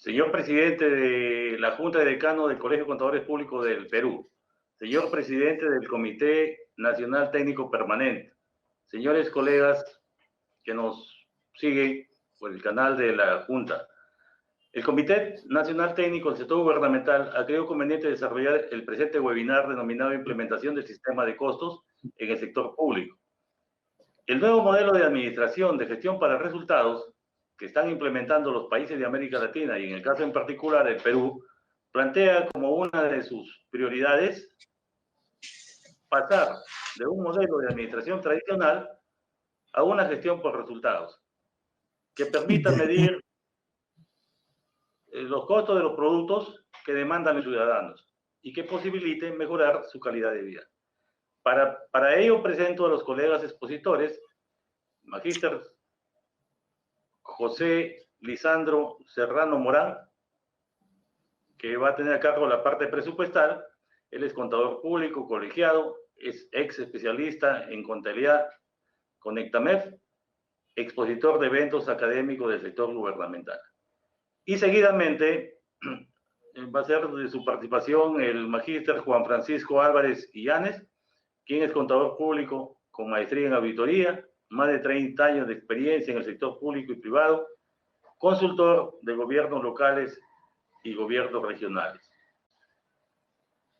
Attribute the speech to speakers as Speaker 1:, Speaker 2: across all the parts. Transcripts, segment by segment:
Speaker 1: Señor presidente de la Junta de Decanos del Colegio de Contadores Públicos del Perú, señor presidente del Comité Nacional Técnico Permanente, señores colegas que nos siguen por el canal de la Junta, el Comité Nacional Técnico del Sector Gubernamental ha creído conveniente desarrollar el presente webinar denominado Implementación del Sistema de Costos en el Sector Público. El nuevo modelo de administración de gestión para resultados que están implementando los países de América Latina y en el caso en particular el Perú, plantea como una de sus prioridades pasar de un modelo de administración tradicional a una gestión por resultados que permita medir los costos de los productos que demandan los ciudadanos y que posibilite mejorar su calidad de vida. Para ello presento a los colegas expositores, Magíster José Lisandro Serrano Morán, que va a tener a cargo la parte presupuestal. Él es contador público colegiado, es ex especialista en contabilidad Conectamef, expositor de eventos académicos del sector gubernamental. Y seguidamente va a ser de su participación el magíster Juan Francisco Álvarez Illanes, quien es contador público con maestría en auditoría, más de 30 años de experiencia en el sector público y privado, consultor de gobiernos locales y gobiernos regionales.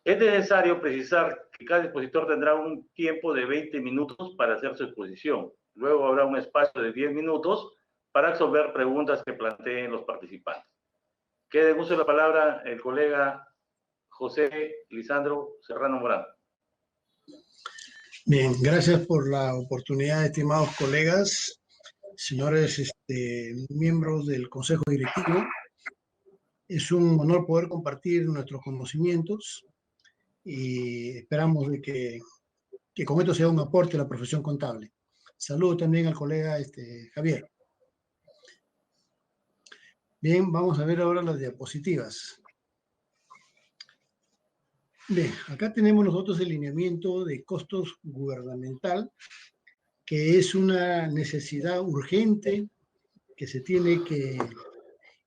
Speaker 1: Es necesario precisar que cada expositor tendrá un tiempo de 20 minutos para hacer su exposición. Luego habrá un espacio de 10 minutos para resolver preguntas que planteen los participantes. Quede en uso de la palabra el colega José Lisandro Serrano Morán.
Speaker 2: Bien, gracias por la oportunidad, estimados colegas, señores miembros del Consejo Directivo. Es un honor poder compartir nuestros conocimientos y esperamos de que con esto sea un aporte a la profesión contable. Saludo también al colega Javier. Bien, vamos a ver ahora las diapositivas. Bien, acá tenemos nosotros el lineamiento de costos gubernamental, que es una necesidad urgente que se tiene que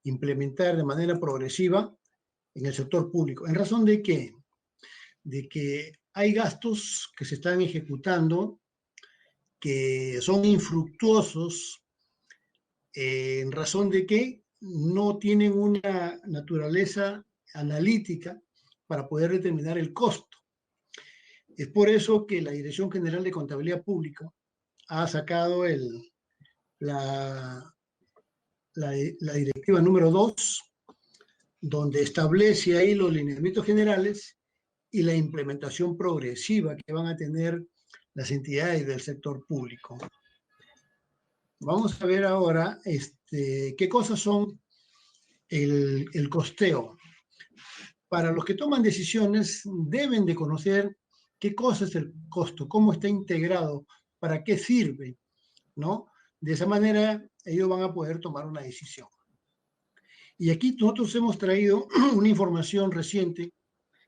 Speaker 2: implementar de manera progresiva en el sector público. ¿En razón de qué? De que hay gastos que se están ejecutando que son infructuosos en razón de que no tienen una naturaleza analítica para poder determinar el costo. Es por eso que la Dirección General de Contabilidad Pública ha sacado la directiva número 2, donde establece ahí los lineamientos generales y la implementación progresiva que van a tener las entidades del sector público. Vamos a ver ahora qué cosas son el costeo. Para los que toman decisiones deben de conocer qué cosa es el costo, cómo está integrado, para qué sirve, ¿no? De esa manera ellos van a poder tomar una decisión. Y aquí nosotros hemos traído una información reciente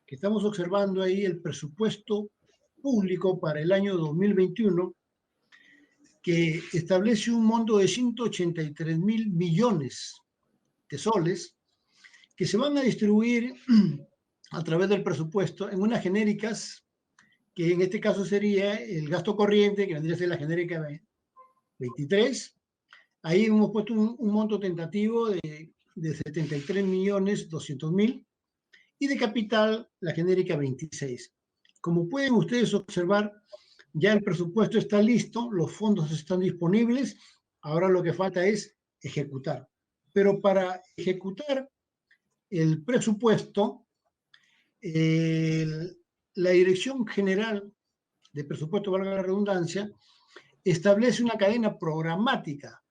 Speaker 2: que estamos observando ahí el presupuesto público para el año 2021, que establece un monto de 183.000 millones de soles que se van a distribuir a través del presupuesto en unas genéricas, que en este caso sería el gasto corriente, que vendría a ser la genérica 23. Ahí hemos puesto un monto tentativo de 73.200.000 y de capital la genérica 26. Como pueden ustedes observar, ya el presupuesto está listo, los fondos están disponibles, ahora lo que falta es ejecutar. Pero para ejecutar el presupuesto, la Dirección General de Presupuesto, valga la redundancia, establece una cadena programática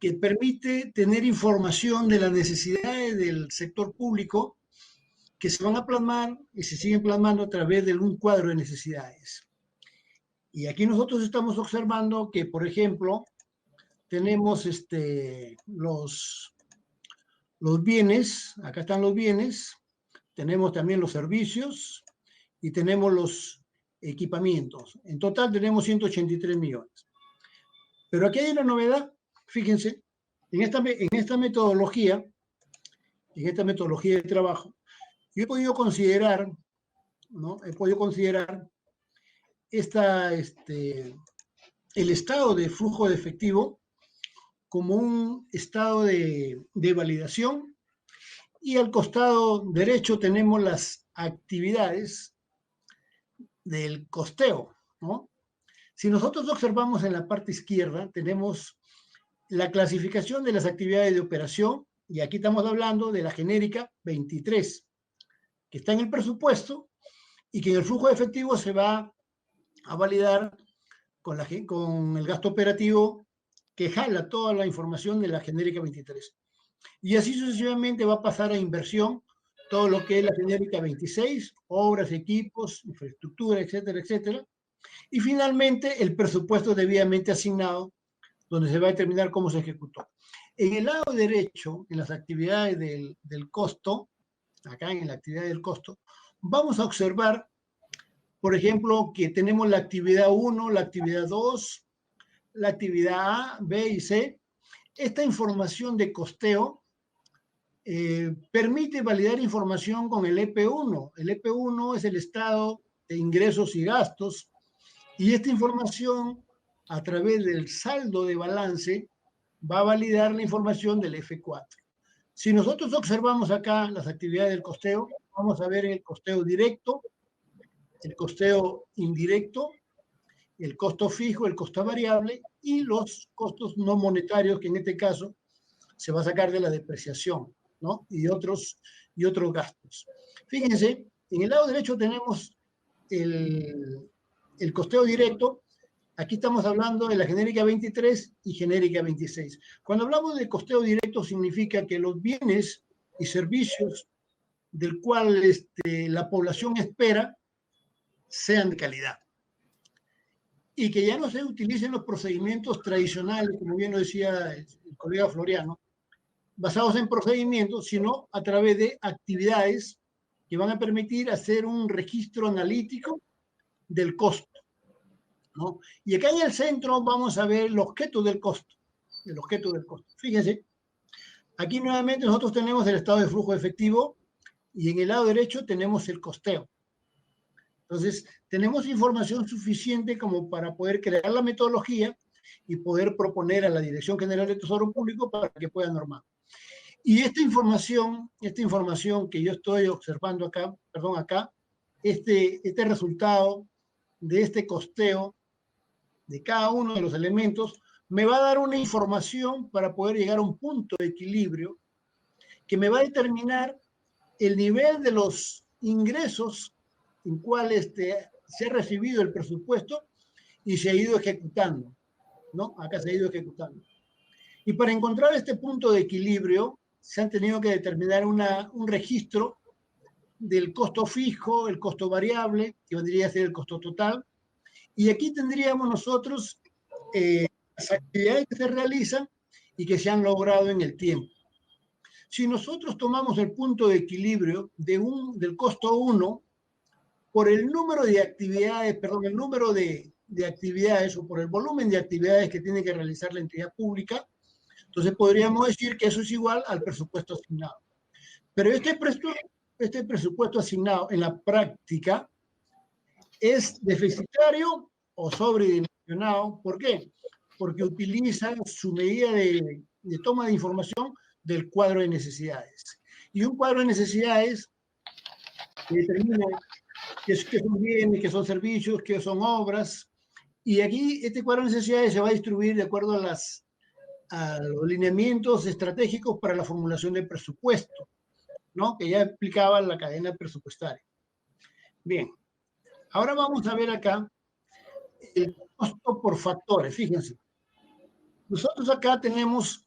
Speaker 2: que permite tener información de las necesidades del sector público que se van a plasmar y se siguen plasmando a través de un cuadro de necesidades. Y aquí nosotros estamos observando que, por ejemplo, tenemos los bienes, acá están los bienes, tenemos también los servicios y tenemos los equipamientos. En total tenemos 183 millones. Pero aquí hay una novedad, fíjense, en esta metodología en esta metodología de trabajo, yo he podido considerar, ¿no? He podido considerar el estado de flujo de efectivo como un estado de validación, y al costado derecho tenemos las actividades del costeo, ¿no? Si nosotros observamos en la parte izquierda, tenemos la clasificación de las actividades de operación, y aquí estamos hablando de la genérica 23, que está en el presupuesto y que en el flujo de efectivo se va a validar con el gasto operativo, que jala toda la información de la genérica 23. Y así sucesivamente va a pasar a inversión todo lo que es la genérica 26, obras, equipos, infraestructura, etcétera, etcétera. Y finalmente el presupuesto debidamente asignado, donde se va a determinar cómo se ejecutó. En el lado derecho, en las actividades del costo, acá en la actividad del costo, vamos a observar, por ejemplo, que tenemos la actividad 1, la actividad 2, la actividad A, B y C. Esta información de costeo permite validar información con el EP1. El EP1 es el estado de ingresos y gastos, y esta información, a través del saldo de balance, va a validar la información del F4. Si nosotros observamos acá las actividades del costeo, vamos a ver el costeo directo, el costeo indirecto, el costo fijo, el costo variable y los costos no monetarios, que en este caso se va a sacar de la depreciación, ¿no? Y otros gastos. Fíjense, en el lado derecho tenemos el costeo directo. Aquí estamos hablando de la genérica 23 y genérica 26. Cuando hablamos de costeo directo, significa que los bienes y servicios del cual la población espera sean de calidad, y que ya no se utilicen los procedimientos tradicionales, como bien lo decía el colega Floriano, basados en procedimientos, sino a través de actividades que van a permitir hacer un registro analítico del costo, ¿no? Y acá en el centro vamos a ver el objeto del costo. El objeto del costo. Fíjense, aquí nuevamente nosotros tenemos el estado de flujo efectivo, y en el lado derecho tenemos el costeo. Entonces, tenemos información suficiente como para poder crear la metodología y poder proponer a la Dirección General de Tesoro Público para que pueda normar. Y esta información que yo estoy observando acá, este resultado de este costeo de cada uno de los elementos, me va a dar una información para poder llegar a un punto de equilibrio que me va a determinar el nivel de los ingresos en cuales se ha recibido el presupuesto y se ha ido ejecutando, ¿no? Acá se ha ido ejecutando. Y para encontrar este punto de equilibrio, se han tenido que determinar un registro del costo fijo, el costo variable, que vendría a ser el costo total. Y aquí tendríamos nosotros las actividades que se realizan y que se han logrado en el tiempo. Si nosotros tomamos el punto de equilibrio del costo 1 por el número de actividades, el número de actividades, o por el volumen de actividades que tiene que realizar la entidad pública, entonces podríamos decir que eso es igual al presupuesto asignado. Pero este presupuesto asignado en la práctica es deficitario o sobredimensionado. ¿Por qué? Porque utiliza su medida de toma de información del cuadro de necesidades. Y un cuadro de necesidades que determina qué son bienes, qué son servicios, qué son obras. Y aquí este cuadro de necesidades se va a distribuir de acuerdo a los lineamientos estratégicos para la formulación del presupuesto, ¿no? Que ya explicaba la cadena presupuestaria. Bien, ahora vamos a ver acá el costo por factores. Fíjense, nosotros acá tenemos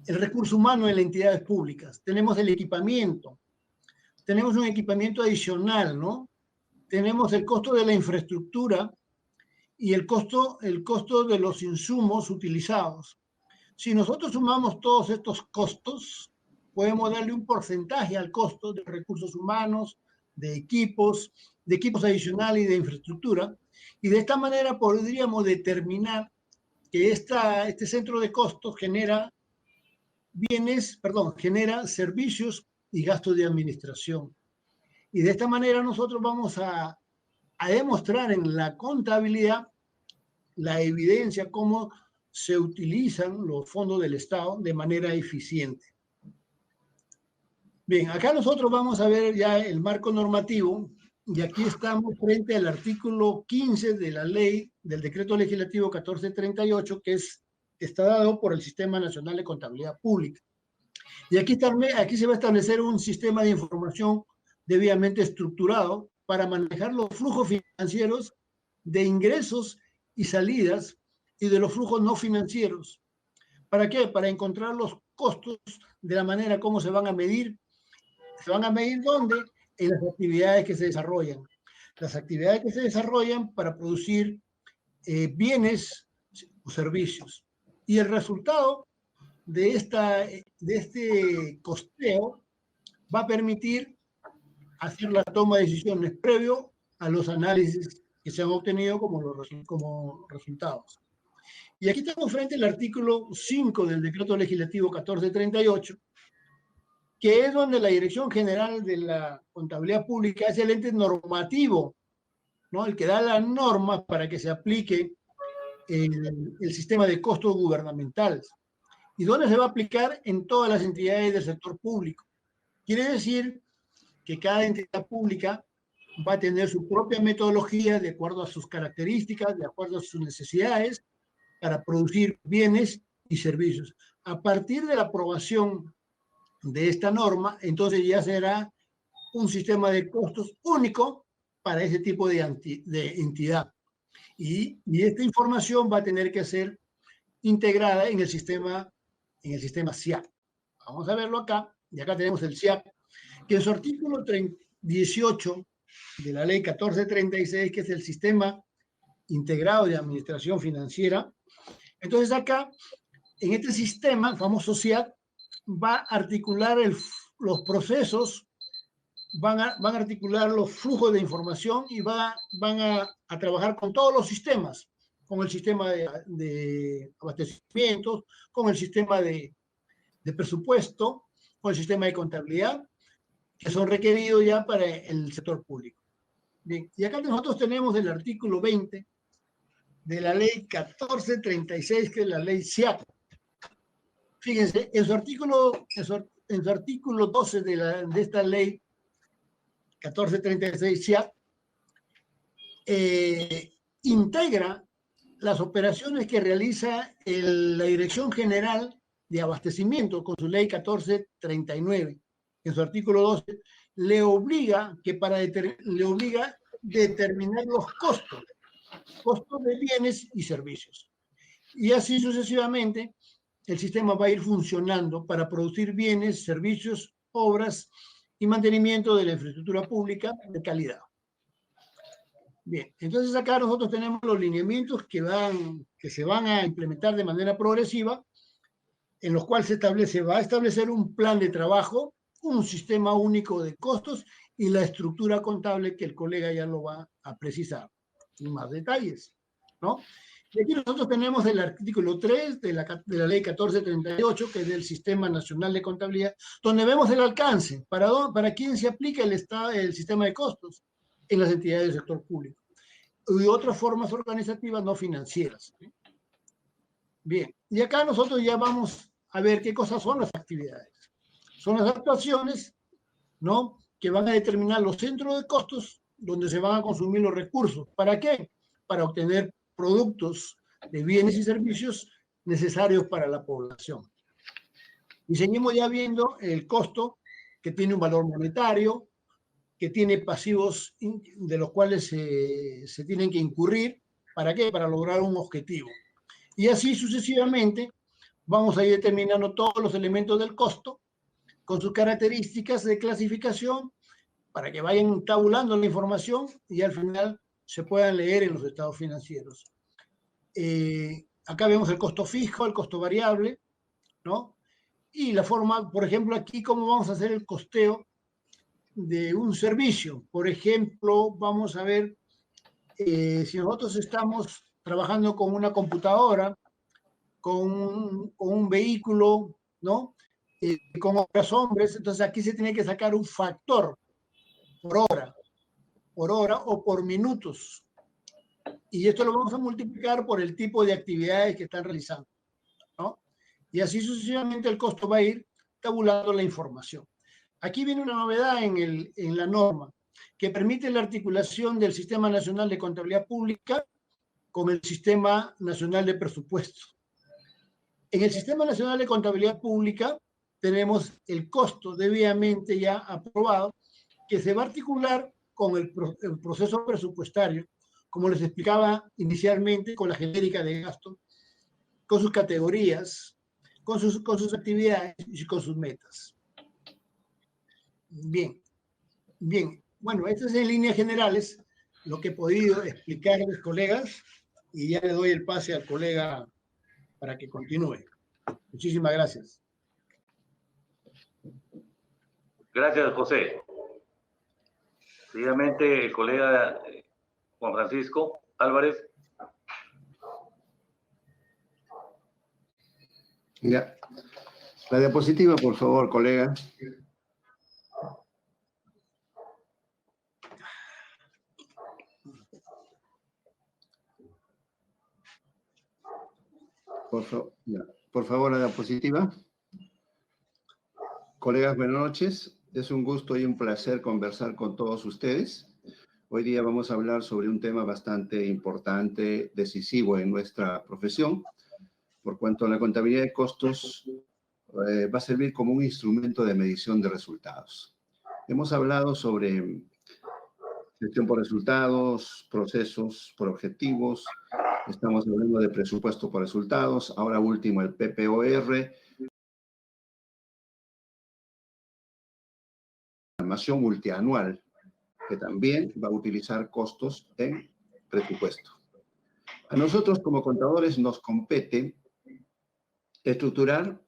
Speaker 2: el recurso humano en las entidades públicas, tenemos el equipamiento, tenemos un equipamiento adicional, ¿no? Tenemos el costo de la infraestructura y el costo de los insumos utilizados. Si nosotros sumamos todos estos costos, podemos darle un porcentaje al costo de recursos humanos, de equipos adicionales y de infraestructura, y de esta manera podríamos determinar que este centro de costos genera servicios y gastos de administración. Y de esta manera nosotros vamos a demostrar en la contabilidad la evidencia cómo se utilizan los fondos del Estado de manera eficiente. Bien, acá nosotros vamos a ver ya el marco normativo y aquí estamos frente al artículo 15 de la ley del decreto legislativo 1438 que está dado por el Sistema Nacional de Contabilidad Pública. Y aquí se va a establecer un sistema de información debidamente estructurado para manejar los flujos financieros de ingresos y salidas y de los flujos no financieros. ¿Para qué? Para encontrar los costos de la manera como se van a medir. ¿Se van a medir dónde? En las actividades que se desarrollan. Las actividades que se desarrollan para producir bienes o servicios. Y el resultado de este costeo va a permitir hacer la toma de decisiones previo a los análisis que se han obtenido como resultados. Y aquí tengo frente el artículo 5 del decreto legislativo 1438, que es donde la Dirección General de la Contabilidad Pública es el ente normativo, ¿no? El que da las normas para que se aplique el sistema de costos gubernamentales. ¿Y dónde se va a aplicar? En todas las entidades del sector público. Quiere decir que cada entidad pública va a tener su propia metodología de acuerdo a sus características, de acuerdo a sus necesidades, para producir bienes y servicios. A partir de la aprobación de esta norma, entonces ya será un sistema de costos único para ese tipo de entidad. Y esta información va a tener que ser integrada en el sistema SIAC. Vamos a verlo acá, y acá tenemos el SIAC, que en su artículo 18 de la ley 1436, que es el Sistema Integrado de Administración Financiera, entonces acá, en este sistema, el famoso SIAC, va a articular los procesos, van a articular los flujos de información y van a trabajar con todos los sistemas, con el sistema de abastecimientos, con el sistema de presupuesto, con el sistema de contabilidad, que son requeridos ya para el sector público. Bien, y acá nosotros tenemos el artículo 20 de la ley 1436, que es la ley SIAC. Fíjense, en su artículo 12 de esta ley 1436 SIAC, integra las operaciones que realiza la Dirección General de Abastecimiento con su ley 1439. En su artículo 12 le obliga a determinar los costos de bienes y servicios. Y así sucesivamente, el sistema va a ir funcionando para producir bienes, servicios, obras y mantenimiento de la infraestructura pública de calidad. Bien, entonces acá nosotros tenemos los lineamientos que se van a implementar de manera progresiva, en los cuales va a establecer un plan de trabajo, un sistema único de costos y la estructura contable que el colega ya lo va a precisar en más detalles, ¿no? Y aquí nosotros tenemos el artículo 3 de la ley 1438, que es del Sistema Nacional de Contabilidad, donde vemos el alcance, para quién se aplica el sistema de costos en las entidades del sector público y otras formas organizativas no financieras. Bien, y acá nosotros ya vamos a ver qué cosas son las actividades. Son las actuaciones, ¿no?, que van a determinar los centros de costos donde se van a consumir los recursos. ¿Para qué? Para obtener productos de bienes y servicios necesarios para la población. Y seguimos ya viendo el costo, que tiene un valor monetario, que tiene pasivos de los cuales se tienen que incurrir. ¿Para qué? Para lograr un objetivo. Y así sucesivamente vamos a ir determinando todos los elementos del costo con sus características de clasificación para que vayan tabulando la información y al final se puedan leer en los estados financieros. Acá vemos el costo fijo, el costo variable, ¿no? Y la forma, por ejemplo, aquí cómo vamos a hacer el costeo de un servicio. Por ejemplo, vamos a ver si nosotros estamos trabajando con una computadora, con un vehículo, ¿no?, con horas hombres, entonces aquí se tiene que sacar un factor por hora o por minutos. Y esto lo vamos a multiplicar por el tipo de actividades que están realizando, ¿no? Y así sucesivamente el costo va a ir tabulando la información. Aquí viene una novedad en la norma que permite la articulación del Sistema Nacional de Contabilidad Pública con el Sistema Nacional de Presupuesto. En el Sistema Nacional de Contabilidad Pública tenemos el costo debidamente ya aprobado que se va a articular con el proceso presupuestario, como les explicaba inicialmente, con la genérica de gasto, con sus categorías, con sus actividades y con sus metas. Bien. Bueno, esto es en líneas generales lo que he podido explicarles, colegas, y ya le doy el pase al colega para que continúe. Muchísimas gracias.
Speaker 1: Gracias, José. Seguidamente, el colega Juan Francisco Álvarez.
Speaker 3: Ya. La diapositiva, por favor, colega. Por favor, la diapositiva. Colegas, buenas noches. Es un gusto y un placer conversar con todos ustedes. Hoy día vamos a hablar sobre un tema bastante importante, decisivo en nuestra profesión, por cuanto la contabilidad de costos va a servir como un instrumento de medición de resultados. Hemos hablado sobre gestión por resultados, procesos por objetivos, estamos hablando de presupuesto por resultados, ahora último el PPOR, programación multianual, que también va a utilizar costos en presupuesto. A nosotros como contadores nos compete estructurar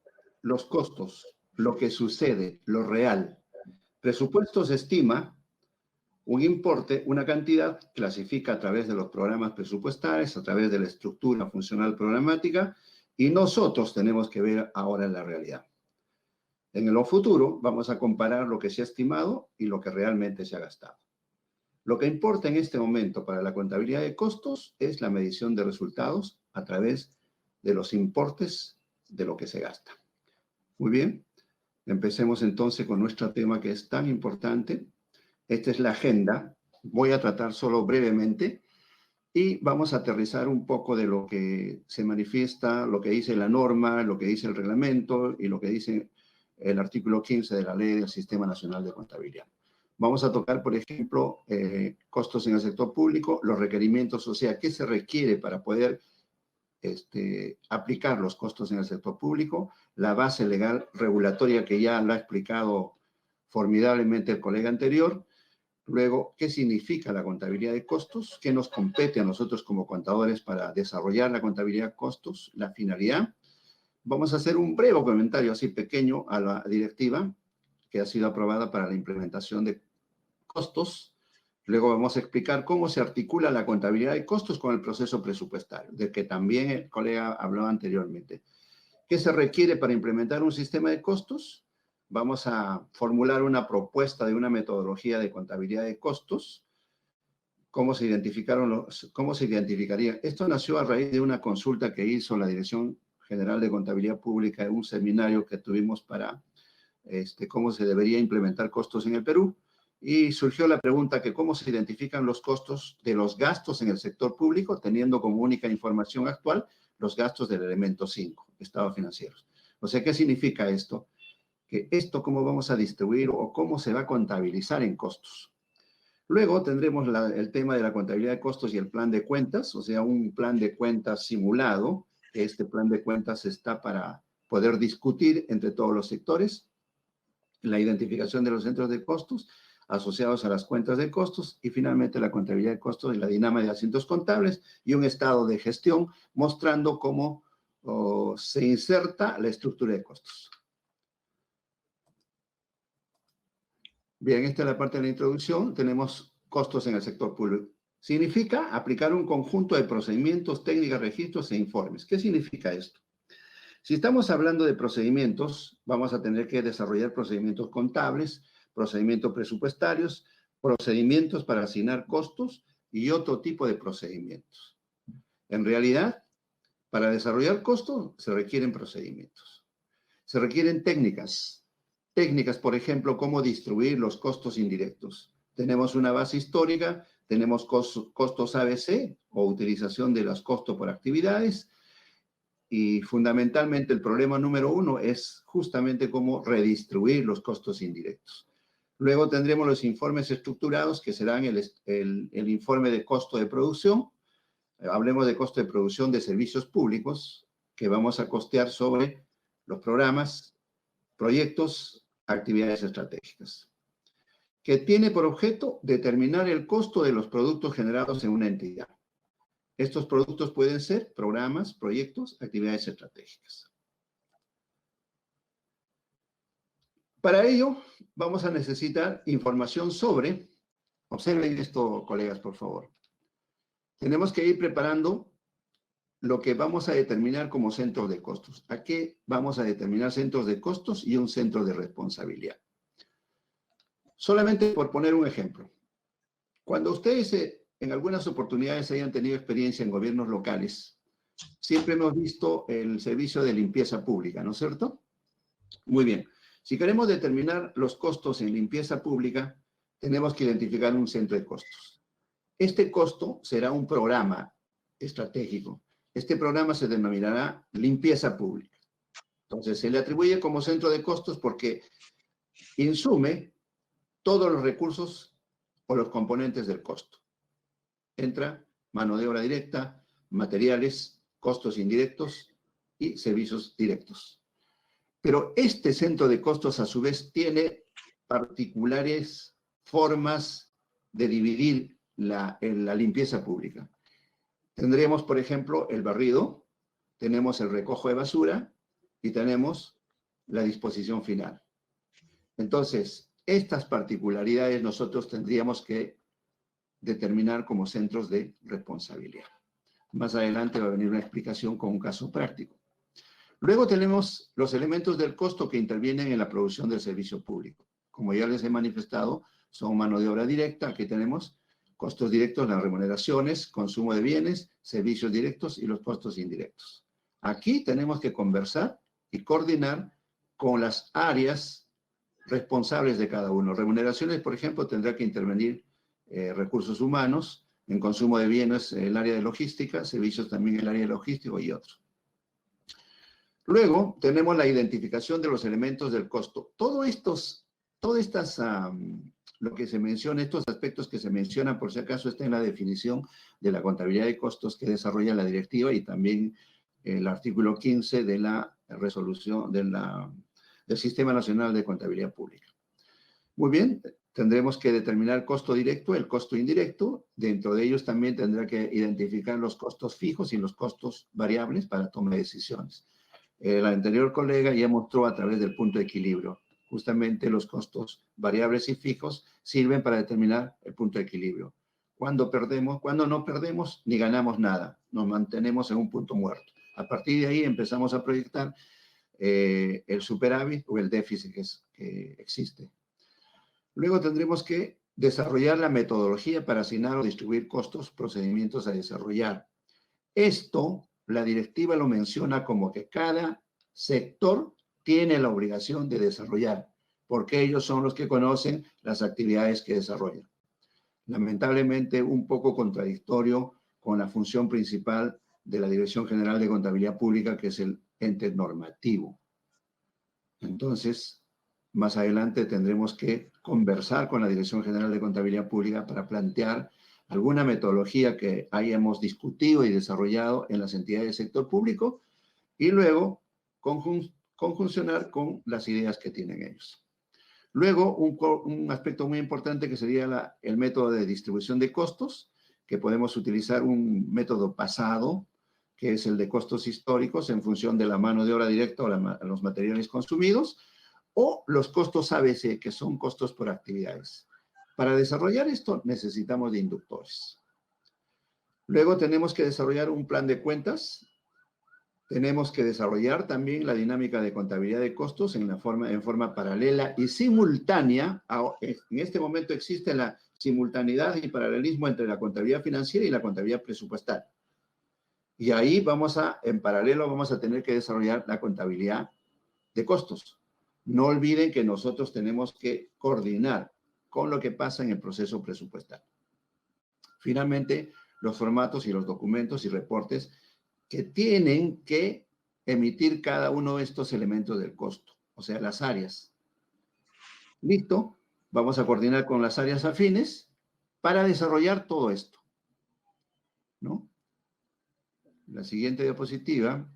Speaker 3: los costos, lo que sucede, lo real. Presupuesto se estima un importe, una cantidad, clasifica a través de los programas presupuestales, a través de la estructura funcional programática, y nosotros tenemos que ver ahora la realidad. En lo futuro vamos a comparar lo que se ha estimado y lo que realmente se ha gastado. Lo que importa en este momento para la contabilidad de costos es la medición de resultados a través de los importes de lo que se gasta. Muy bien, empecemos entonces con nuestro tema que es tan importante. Esta es la agenda, voy a tratar solo brevemente y vamos a aterrizar un poco de lo que se manifiesta, lo que dice la norma, lo que dice el reglamento y lo que dice el artículo 15 de la Ley del Sistema Nacional de Contabilidad. Vamos a tocar, por ejemplo, costos en el sector público, los requerimientos, o sea, qué se requiere para poder aplicar los costos en el sector público, la base legal regulatoria que ya lo ha explicado formidablemente el colega anterior. Luego, ¿qué significa la contabilidad de costos? ¿Qué nos compete a nosotros como contadores para desarrollar la contabilidad de costos? La finalidad. Vamos a hacer un breve comentario así pequeño a la directiva que ha sido aprobada para la implementación de costos. Luego vamos a explicar cómo se articula la contabilidad de costos con el proceso presupuestario, del que también el colega habló anteriormente. ¿Qué se requiere para implementar un sistema de costos? Vamos a formular una propuesta de una metodología de contabilidad de costos. ¿Cómo se identificaría? Esto nació a raíz de una consulta que hizo la Dirección General de Contabilidad Pública en un seminario que tuvimos para cómo se debería implementar costos en el Perú. Y surgió la pregunta que cómo se identifican los costos de los gastos en el sector público, teniendo como única información actual los gastos del elemento 5, estados financieros. O sea, ¿qué significa esto? Que esto cómo vamos a distribuir o cómo se va a contabilizar en costos. Luego tendremos el tema de la contabilidad de costos y el plan de cuentas, o sea, un plan de cuentas simulado. Este plan de cuentas está para poder discutir entre todos los sectores, la identificación de los centros de costos asociados a las cuentas de costos y finalmente la contabilidad de costos y la dinámica de asientos contables y un estado de gestión mostrando cómo se inserta la estructura de costos. Bien, esta es la parte de la introducción. Tenemos costos en el sector público. Significa aplicar un conjunto de procedimientos, técnicas, registros e informes. ¿Qué significa esto? Si estamos hablando de procedimientos, vamos a tener que desarrollar procedimientos contables, procedimientos presupuestarios, procedimientos para asignar costos y otro tipo de procedimientos. En realidad, para desarrollar costos se requieren procedimientos. Se requieren técnicas. Técnicas, por ejemplo, cómo distribuir los costos indirectos. Tenemos una base histórica, tenemos costos ABC o utilización de los costos por actividades y fundamentalmente el problema número 1 es justamente cómo redistribuir los costos indirectos. Luego tendremos los informes estructurados que serán el informe de costo de producción. Hablemos de costo de producción de servicios públicos que vamos a costear sobre los programas, proyectos, actividades estratégicas, que tiene por objeto determinar el costo de los productos generados en una entidad. Estos productos pueden ser programas, proyectos, actividades estratégicas. Para ello, vamos a necesitar información sobre, observen esto, colegas, por favor. Tenemos que ir preparando lo que vamos a determinar como centros de costos. ¿A qué vamos a determinar centros de costos y un centro de responsabilidad? Solamente por poner un ejemplo. Cuando ustedes en algunas oportunidades hayan tenido experiencia en gobiernos locales, siempre hemos visto el servicio de limpieza pública, ¿no es cierto? Muy bien. Si queremos determinar los costos en limpieza pública, tenemos que identificar un centro de costos. Este costo será un programa estratégico. Este programa se denominará limpieza pública. Entonces, se le atribuye como centro de costos porque insume todos los recursos o los componentes del costo. Entra mano de obra directa, materiales, costos indirectos y servicios directos. Pero este centro de costos, a su vez, tiene particulares formas de dividir la limpieza pública. Tendríamos, por ejemplo, el barrido, tenemos el recojo de basura y tenemos la disposición final. Entonces, estas particularidades nosotros tendríamos que determinar como centros de responsabilidad. Más adelante va a venir una explicación con un caso práctico. Luego tenemos los elementos del costo que intervienen en la producción del servicio público. Como ya les he manifestado, son mano de obra directa. Aquí tenemos costos directos, las remuneraciones, consumo de bienes, servicios directos y los costos indirectos. Aquí tenemos que conversar y coordinar con las áreas responsables de cada uno. Remuneraciones, por ejemplo, tendrá que intervenir recursos humanos, en consumo de bienes el área de logística, servicios también el área de logística y otros. Luego tenemos la identificación de los elementos del costo. Lo que se menciona, estos aspectos que se mencionan, por si acaso, está en la definición de la contabilidad de costos que desarrolla la directiva y también el artículo 15 de la resolución del Sistema Nacional de Contabilidad Pública. Muy bien, tendremos que determinar el costo directo, el costo indirecto. Dentro de ellos también tendrá que identificar los costos fijos y los costos variables para toma de decisiones. El anterior colega ya mostró a través del punto de equilibrio. Justamente los costos variables y fijos sirven para determinar el punto de equilibrio. Cuando no perdemos ni ganamos nada. Nos mantenemos en un punto muerto. A partir de ahí empezamos a proyectar el superávit o el déficit que existe. Luego tendremos que desarrollar la metodología para asignar o distribuir costos, procedimientos a desarrollar. Esto, la directiva lo menciona como que cada sector tiene la obligación de desarrollar, porque ellos son los que conocen las actividades que desarrollan. Lamentablemente, un poco contradictorio con la función principal de la Dirección General de Contabilidad Pública, que es el ente normativo. Entonces, más adelante tendremos que conversar con la Dirección General de Contabilidad Pública para plantear alguna metodología que hayamos discutido y desarrollado en las entidades del sector público y luego conjuncionar con las ideas que tienen ellos. Luego, un aspecto muy importante que sería el método de distribución de costos, que podemos utilizar un método pasado, que es el de costos históricos en función de la mano de obra directa o los materiales consumidos, o los costos ABC, que son costos por actividades. Para desarrollar esto necesitamos de inductores. Luego tenemos que desarrollar un plan de cuentas. Tenemos que desarrollar también la dinámica de contabilidad de costos en forma paralela y simultánea. En este momento existe la simultaneidad y paralelismo entre la contabilidad financiera y la contabilidad presupuestal. Y ahí en paralelo vamos a tener que desarrollar la contabilidad de costos. No olviden que nosotros tenemos que coordinar con lo que pasa en el proceso presupuestal. Finalmente, los formatos y los documentos y reportes que tienen que emitir cada uno de estos elementos del costo, o sea, las áreas. Listo, vamos a coordinar con las áreas afines para desarrollar todo esto, ¿no? La siguiente diapositiva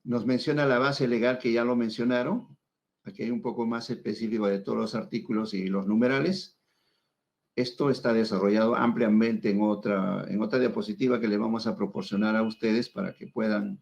Speaker 3: nos menciona la base legal que ya lo mencionaron. Aquí hay un poco más específico de todos los artículos y los numerales. Esto está desarrollado ampliamente en otra diapositiva que le vamos a proporcionar a ustedes para que puedan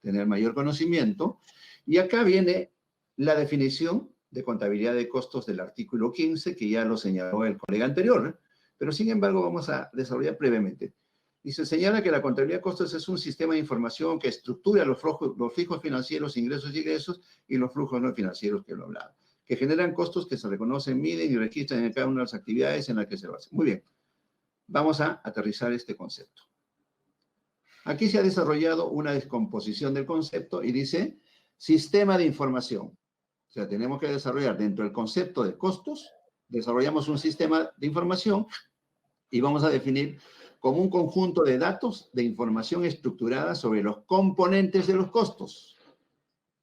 Speaker 3: tener mayor conocimiento. Y acá viene la definición de contabilidad de costos del artículo 15, que ya lo señaló el colega anterior, pero sin embargo vamos a desarrollar brevemente. Y se señala que la contabilidad de costos es un sistema de información que estructura los flujos financieros, ingresos y egresos, y los flujos no financieros que lo hablaba, que generan costos que se reconocen, miden y registran en cada una de las actividades en las que se basan. Muy bien, vamos a aterrizar este concepto. Aquí se ha desarrollado una descomposición del concepto y dice sistema de información. O sea, tenemos que desarrollar dentro del concepto de costos, desarrollamos un sistema de información y vamos a definir como un conjunto de datos de información estructurada sobre los componentes de los costos.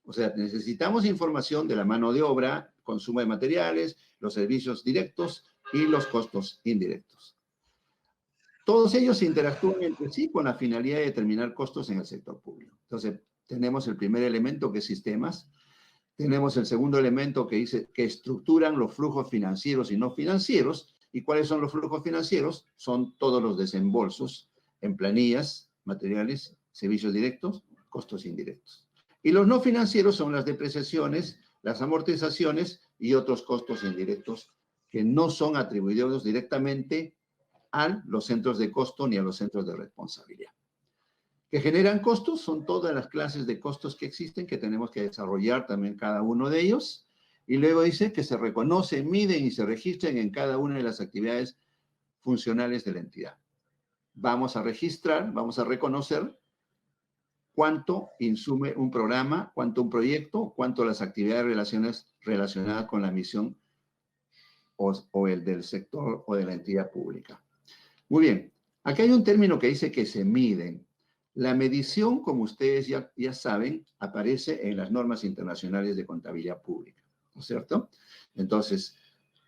Speaker 3: O sea, necesitamos información de la mano de obra, consumo de materiales, los servicios directos y los costos indirectos. Todos ellos interactúan entre sí con la finalidad de determinar costos en el sector público. Entonces, tenemos el primer elemento que es sistemas, tenemos el segundo elemento que dice que estructuran los flujos financieros y no financieros. ¿Y cuáles son los flujos financieros? Son todos los desembolsos en planillas, materiales, servicios directos, costos indirectos. Y los no financieros son las depreciaciones, las amortizaciones y otros costos indirectos que no son atribuidos directamente a los centros de costo ni a los centros de responsabilidad. Que generan costos son todas las clases de costos que existen, que tenemos que desarrollar también cada uno de ellos. Y luego dice que se reconocen, miden y se registran en cada una de las actividades funcionales de la entidad. Vamos a registrar, vamos a reconocer cuánto insume un programa, cuánto un proyecto, cuánto las actividades relacionadas con la misión o el del sector o de la entidad pública. Muy bien, aquí hay un término que dice que se miden. La medición, como ustedes ya saben, aparece en las normas internacionales de contabilidad pública, ¿no es cierto? Entonces,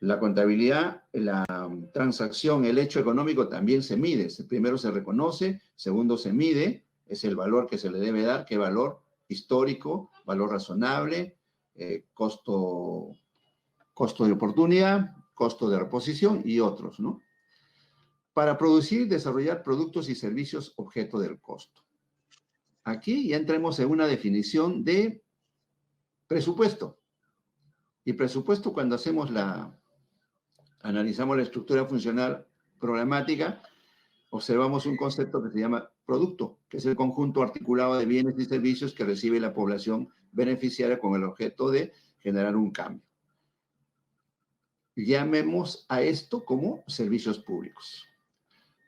Speaker 3: la contabilidad, la transacción, el hecho económico también se mide. Primero se reconoce, segundo se mide, es el valor que se le debe dar, qué valor histórico, valor razonable, costo de oportunidad, costo de reposición y otros, ¿no? Para producir y desarrollar productos y servicios objeto del costo. Aquí ya entremos en una definición de presupuesto. Y presupuesto, cuando analizamos la estructura funcional programática, observamos un concepto que se llama producto, que es el conjunto articulado de bienes y servicios que recibe la población beneficiaria con el objeto de generar un cambio. Llamemos a esto como servicios públicos.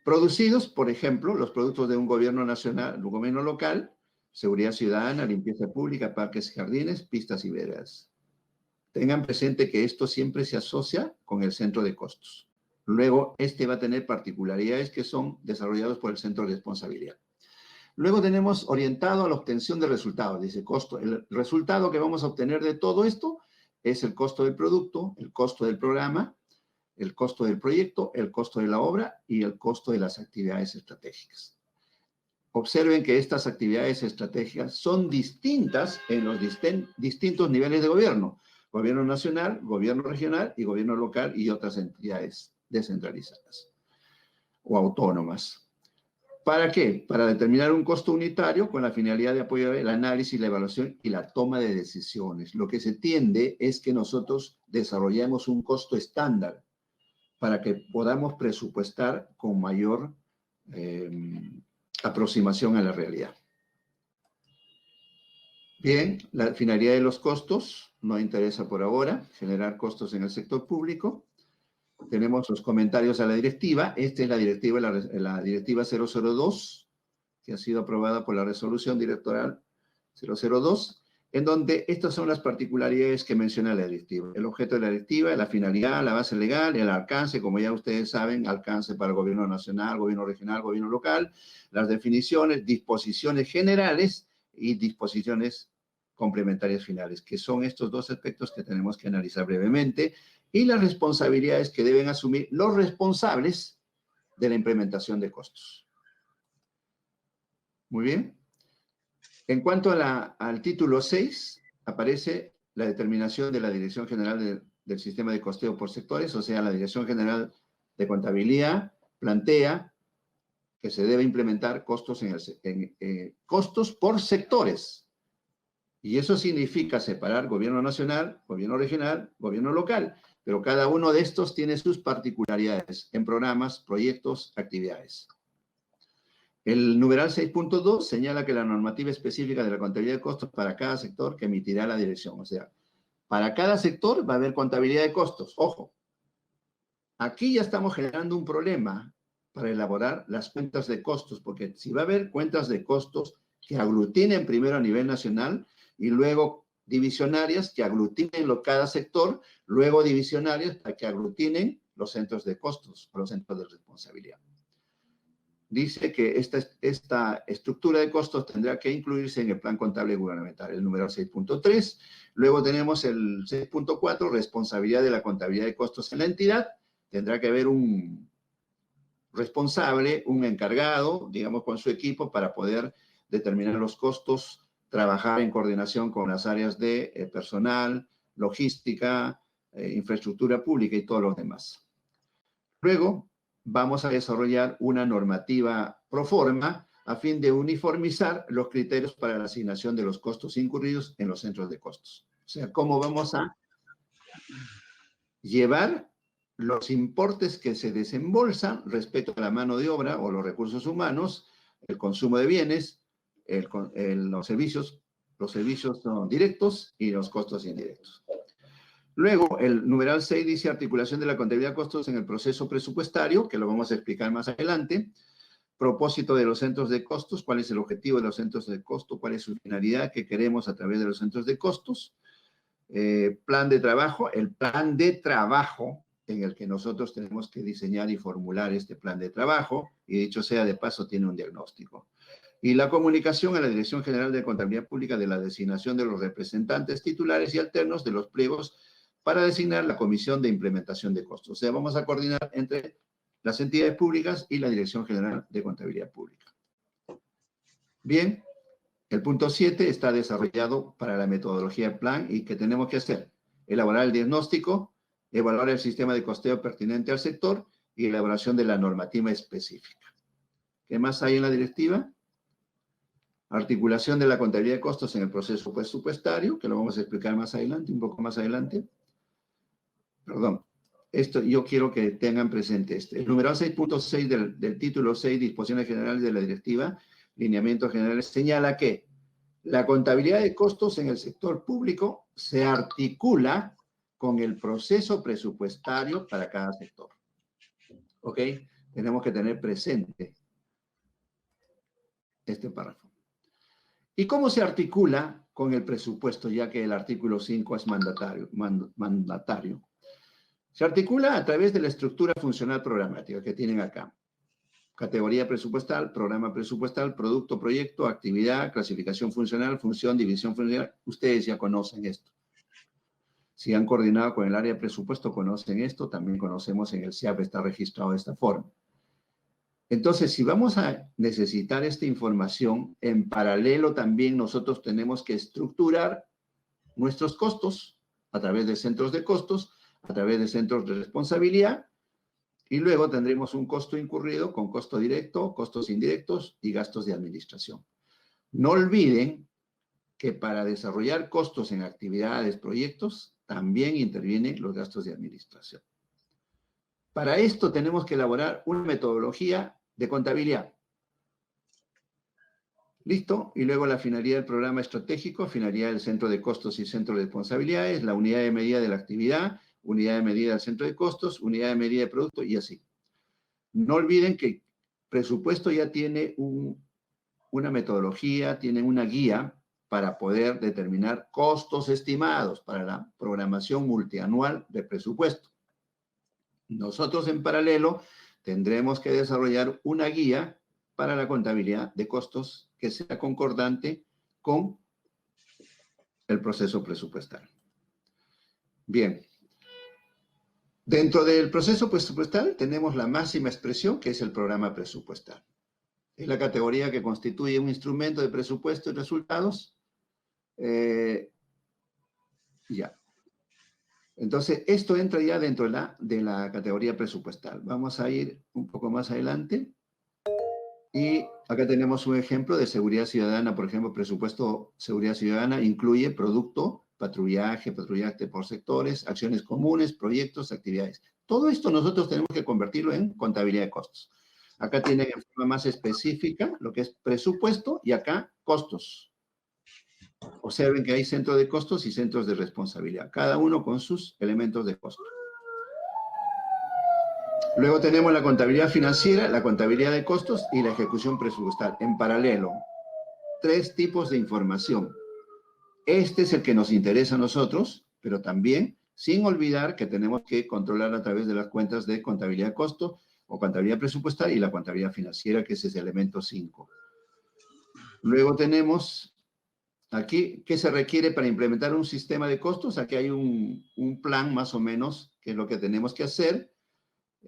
Speaker 3: Producidos, por ejemplo, los productos de un gobierno nacional, un gobierno local, seguridad ciudadana, limpieza pública, parques y jardines, pistas y veredas. Tengan presente que esto siempre se asocia con el centro de costos. Luego, este va a tener particularidades que son desarrollados por el centro de responsabilidad. Luego tenemos orientado a la obtención de resultados. Dice costo. El resultado que vamos a obtener de todo esto es el costo del producto, el costo del programa, el costo del proyecto, el costo de la obra y el costo de las actividades estratégicas. Observen que estas actividades estratégicas son distintas en los distintos niveles de gobierno. Gobierno nacional, gobierno regional y gobierno local y otras entidades descentralizadas o autónomas. ¿Para qué? Para determinar un costo unitario con la finalidad de apoyar el análisis, la evaluación y la toma de decisiones. Lo que se tiende es que nosotros desarrollemos un costo estándar para que podamos presupuestar con mayor aproximación a la realidad. Bien, la finalidad de los costos no interesa por ahora, generar costos en el sector público. Tenemos los comentarios a la directiva. Esta es la directiva 002, que ha sido aprobada por la resolución directoral 002, en donde estas son las particularidades que menciona la directiva. El objeto de la directiva, la finalidad, la base legal, el alcance, como ya ustedes saben, alcance para el gobierno nacional, gobierno regional, gobierno local, las definiciones, disposiciones generales y disposiciones complementarias finales, que son estos dos aspectos que tenemos que analizar brevemente, y las responsabilidades que deben asumir los responsables de la implementación de costos. Muy bien. En cuanto al título 6, aparece la determinación de la Dirección General del Sistema de Costeo por sectores, o sea, la Dirección General de Contabilidad plantea que se debe implementar costos, costos por sectores. Y eso significa separar gobierno nacional, gobierno regional, gobierno local, pero cada uno de estos tiene sus particularidades en programas, proyectos, actividades. El numeral 6.2 señala que la normativa específica de la contabilidad de costos para cada sector que emitirá la dirección. O sea, para cada sector va a haber contabilidad de costos. Ojo, aquí ya estamos generando un problema para elaborar las cuentas de costos, porque si va a haber cuentas de costos que aglutinen primero a nivel nacional y luego divisionarias que aglutinen cada sector, luego divisionarias para que aglutinen los centros de costos o los centros de responsabilidad. Dice que esta estructura de costos tendrá que incluirse en el plan contable gubernamental, el número 6.3. Luego tenemos el 6.4, responsabilidad de la contabilidad de costos en la entidad. Tendrá que haber un responsable, un encargado, digamos, con su equipo para poder determinar los costos, trabajar en coordinación con las áreas de personal, logística, infraestructura pública y todos los demás. Luego, vamos a desarrollar una normativa pro forma a fin de uniformizar los criterios para la asignación de los costos incurridos en los centros de costos. O sea, cómo vamos a llevar los importes que se desembolsan respecto a la mano de obra o los recursos humanos, el consumo de bienes, los servicios directos y los costos indirectos. Luego, el numeral 6 dice articulación de la contabilidad de costos en el proceso presupuestario, que lo vamos a explicar más adelante. Propósito de los centros de costos, cuál es el objetivo de los centros de costo, cuál es su finalidad, qué queremos a través de los centros de costos. Plan de trabajo, el plan de trabajo en el que nosotros tenemos que diseñar y formular este plan de trabajo, y dicho sea de paso, tiene un diagnóstico. Y la comunicación a la Dirección General de Contabilidad Pública de la designación de los representantes titulares y alternos de los pliegos para designar la Comisión de Implementación de Costos. O sea, vamos a coordinar entre las entidades públicas y la Dirección General de Contabilidad Pública. Bien, el punto 7 está desarrollado para la metodología del plan y ¿qué tenemos que hacer? Elaborar el diagnóstico, evaluar el sistema de costeo pertinente al sector y elaboración de la normativa específica. ¿Qué más hay en la directiva? Articulación de la contabilidad de costos en el proceso presupuestario, que lo vamos a explicar más adelante, un poco más adelante. Perdón, esto yo quiero que tengan presente este. El numeral 6.6 del título 6, disposiciones generales de la directiva, lineamientos generales, señala que la contabilidad de costos en el sector público se articula con el proceso presupuestario para cada sector. ¿Ok? Tenemos que tener presente este párrafo. ¿Y cómo se articula con el presupuesto, ya que el artículo 5 es mandatario? Se articula a través de la estructura funcional programática que tienen acá. Categoría presupuestal, programa presupuestal, producto, proyecto, actividad, clasificación funcional, función, división funcional. Ustedes ya conocen esto. Si han coordinado con el área de presupuesto, conocen esto. También conocemos en el SIAP, está registrado de esta forma. Entonces, si vamos a necesitar esta información, en paralelo también nosotros tenemos que estructurar nuestros costos a través de centros de costos, a través de centros de responsabilidad, y luego tendremos un costo incurrido con costo directo, costos indirectos y gastos de administración. No olviden que para desarrollar costos en actividades, proyectos, también intervienen los gastos de administración. Para esto tenemos que elaborar una metodología de contabilidad. Listo. Y luego la finalidad del programa estratégico, finalidad del centro de costos y centro de responsabilidades, la unidad de medida de la actividad, unidad de medida del centro de costos, unidad de medida de producto y así. No olviden que el presupuesto ya tiene una metodología, tiene una guía para poder determinar costos estimados para la programación multianual de presupuesto. Nosotros en paralelo tendremos que desarrollar una guía para la contabilidad de costos que sea concordante con el proceso presupuestal. Bien. Dentro del proceso presupuestal tenemos la máxima expresión, que es el programa presupuestal. Es la categoría que constituye un instrumento de presupuesto y resultados. Ya. Entonces, esto entra ya dentro de la categoría presupuestal. Vamos a ir un poco más adelante. Y acá tenemos un ejemplo de seguridad ciudadana. Por ejemplo, presupuesto seguridad ciudadana incluye producto, patrullaje por sectores, acciones comunes, proyectos, actividades. Todo esto nosotros tenemos que convertirlo en contabilidad de costos. Acá tienen en forma más específica lo que es presupuesto y acá costos. Observen que hay centros de costos y centros de responsabilidad, cada uno con sus elementos de costo. Luego tenemos la contabilidad financiera, la contabilidad de costos y la ejecución presupuestal. En paralelo, 3 tipos de información. Este es el que nos interesa a nosotros, pero también sin olvidar que tenemos que controlar a través de las cuentas de contabilidad de costo o contabilidad presupuestal y la contabilidad financiera, que es ese elemento 5. Luego tenemos aquí, ¿qué se requiere para implementar un sistema de costos? Aquí hay un plan más o menos, que es lo que tenemos que hacer.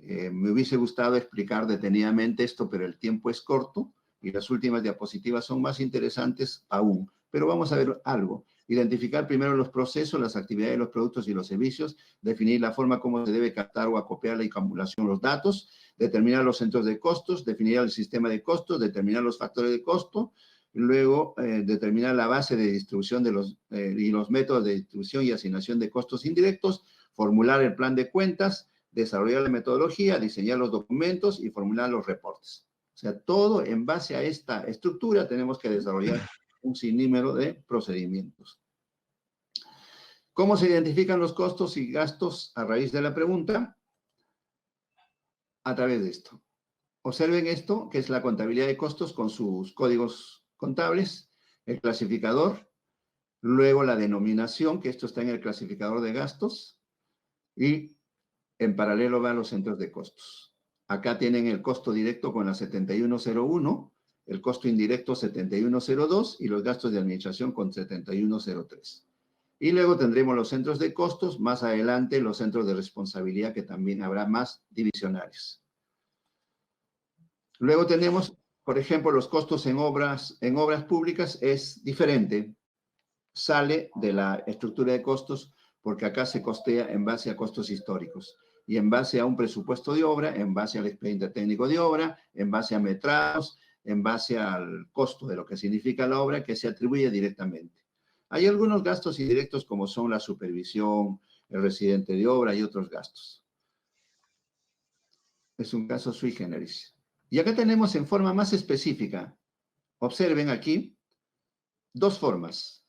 Speaker 3: Me hubiese gustado explicar detenidamente esto, pero el tiempo es corto y las últimas diapositivas son más interesantes aún. Pero vamos a ver algo. Identificar primero los procesos, las actividades, los productos y los servicios, definir la forma como se debe captar o acopiar la acumulación de los datos, determinar los centros de costos, definir el sistema de costos, determinar los factores de costo, luego determinar la base de distribución y los métodos de distribución y asignación de costos indirectos, formular el plan de cuentas, desarrollar la metodología, diseñar los documentos y formular los reportes. O sea, todo en base a esta estructura tenemos que desarrollar un sinnúmero de procedimientos. ¿Cómo se identifican los costos y gastos a raíz de la pregunta? A través de esto. Observen esto, que es la contabilidad de costos con sus códigos contables, el clasificador, luego la denominación, que esto está en el clasificador de gastos, y en paralelo van los centros de costos. Acá tienen el costo directo con la 7101, el costo indirecto 7102 y los gastos de administración con 7103. Y luego tendremos los centros de costos, más adelante los centros de responsabilidad, que también habrá más divisionales. Luego tenemos, por ejemplo, los costos en obras públicas es diferente. Sale de la estructura de costos porque acá se costea en base a costos históricos y en base a un presupuesto de obra, en base al expediente técnico de obra, en base a metrados, en base al costo de lo que significa la obra que se atribuye directamente. Hay algunos gastos indirectos como son la supervisión, el residente de obra y otros gastos. Es un caso sui generis. Y acá tenemos en forma más específica, observen aquí, 2 formas.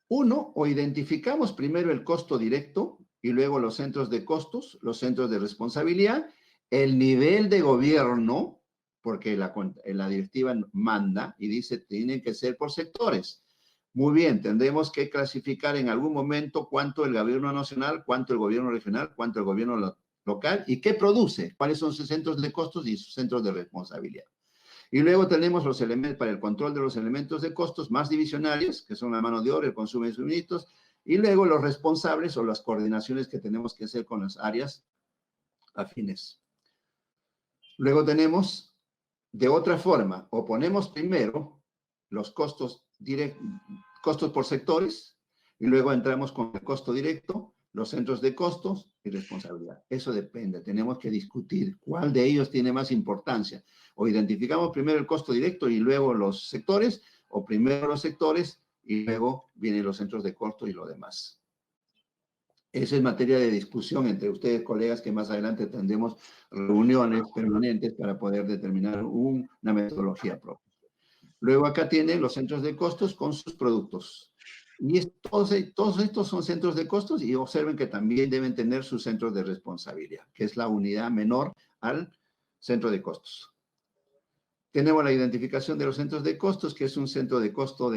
Speaker 3: Uno, o identificamos primero el costo directo y luego los centros de costos, los centros de responsabilidad, el nivel de gobierno, porque la directiva manda y dice tienen que ser por sectores. Muy bien, tendremos que clasificar en algún momento cuánto el gobierno nacional, cuánto el gobierno regional, cuánto el gobierno local y qué produce, cuáles son sus centros de costos y sus centros de responsabilidad. Y luego tenemos los elementos para el control de los elementos de costos más divisionales, que son la mano de obra, el consumo de suministros, y luego los responsables o las coordinaciones que tenemos que hacer con las áreas afines. Luego tenemos, de otra forma, o ponemos primero los costos por sectores, y luego entramos con el costo directo, los centros de costos y responsabilidad. Eso depende, tenemos que discutir cuál de ellos tiene más importancia. O identificamos primero el costo directo y luego los sectores, o primero los sectores y luego vienen los centros de costo y lo demás. Esa es materia de discusión entre ustedes, colegas, que más adelante tendremos reuniones permanentes para poder determinar una metodología propia. Luego acá tienen los centros de costos con sus productos. Y todos estos son centros de costos y observen que también deben tener sus centros de responsabilidad, que es la unidad menor al centro de costos. Tenemos la identificación de los centros de costos, que es un centro de costo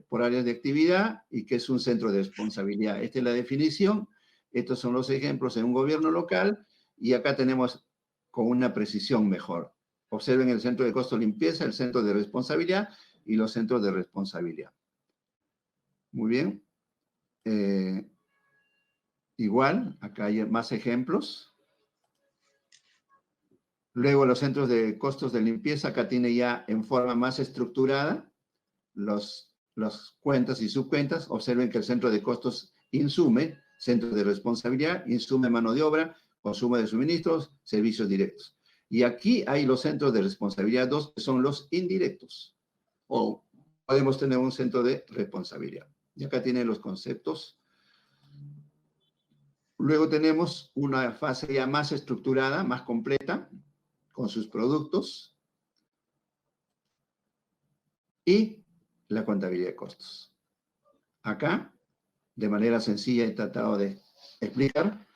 Speaker 3: por áreas de actividad y que es un centro de responsabilidad. Esta es la definición. Estos son los ejemplos en un gobierno local y acá tenemos con una precisión mejor. Observen el centro de costo limpieza, el centro de responsabilidad y los centros de responsabilidad. Muy bien. Igual, acá hay más ejemplos. Luego los centros de costos de limpieza, acá tiene ya en forma más estructurada las cuentas y subcuentas. Observen que el centro de costos insume, centro de responsabilidad, insume mano de obra, consumo de suministros, servicios directos. Y aquí hay los centros de responsabilidad 2, que son los indirectos. O podemos tener un centro de responsabilidad. Y acá tienen los conceptos. Luego tenemos una fase ya más estructurada, más completa, con sus productos. Y la contabilidad de costos. Acá, de manera sencilla, he tratado de explicar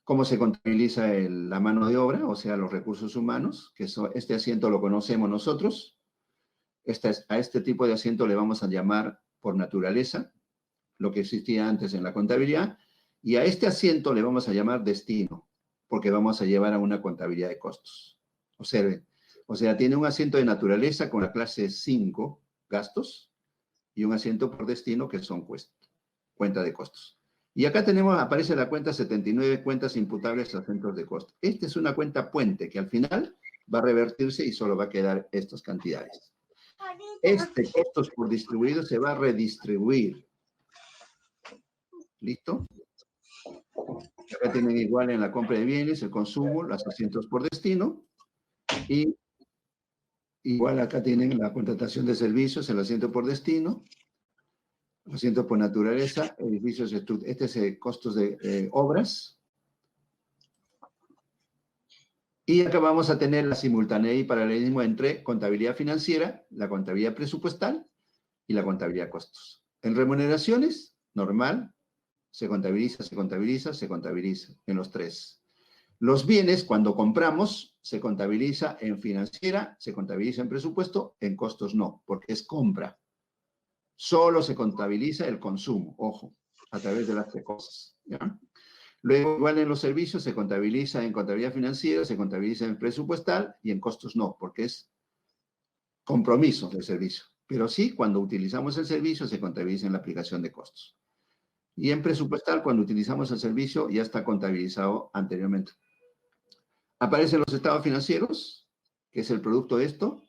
Speaker 3: cómo se contabiliza la mano de obra, o sea, los recursos humanos, que este asiento lo conocemos nosotros. A este tipo de asiento le vamos a llamar por naturaleza, lo que existía antes en la contabilidad, y a este asiento le vamos a llamar destino, porque vamos a llevar a una contabilidad de costos. Observen, o sea, tiene un asiento de naturaleza con la clase 5, gastos, y un asiento por destino que son cuenta de costos. Y acá aparece la cuenta 79, cuentas imputables a centros de costos. Esta es una cuenta puente que al final va a revertirse y solo va a quedar estas cantidades. Este costos por distribuido se va a redistribuir. ¿Listo? Acá tienen igual en la compra de bienes, el consumo, los asientos por destino. Y igual acá tienen la contratación de servicios, el asiento por destino. Asiento por naturaleza, edificios, este es costos de obras. Y acá vamos a tener la simultaneidad y paralelismo entre contabilidad financiera, la contabilidad presupuestal y la contabilidad de costos. En remuneraciones, normal, se contabiliza en los tres. Los bienes, cuando compramos, se contabiliza en financiera, se contabiliza en presupuesto, en costos no, porque es compra. Solo se contabiliza el consumo, ojo, a través de las tres cosas, ¿ya? Luego, igual en los servicios, se contabiliza en contabilidad financiera, se contabiliza en presupuestal y en costos no, porque es compromiso del servicio. Pero sí, cuando utilizamos el servicio, se contabiliza en la aplicación de costos. Y en presupuestal, cuando utilizamos el servicio, ya está contabilizado anteriormente. Aparecen los estados financieros, que es el producto de esto,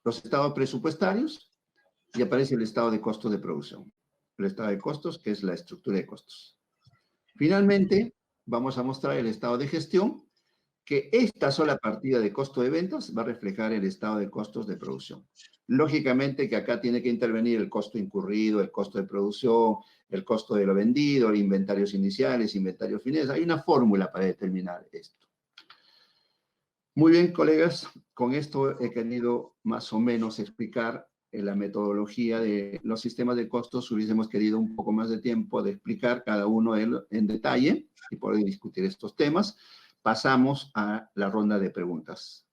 Speaker 3: los estados presupuestarios, y aparece el estado de costos de producción. El estado de costos, que es la estructura de costos. Finalmente, vamos a mostrar el estado de gestión, que esta sola partida de costo de ventas va a reflejar el estado de costos de producción. Lógicamente que acá tiene que intervenir el costo incurrido, el costo de producción, el costo de lo vendido, inventarios iniciales, inventarios finales. Hay una fórmula para determinar esto. Muy bien, colegas, con esto he querido más o menos explicar la metodología de los sistemas de costos. Hubiésemos querido un poco más de tiempo de explicar cada uno en detalle y poder discutir estos temas. Pasamos a la ronda de preguntas.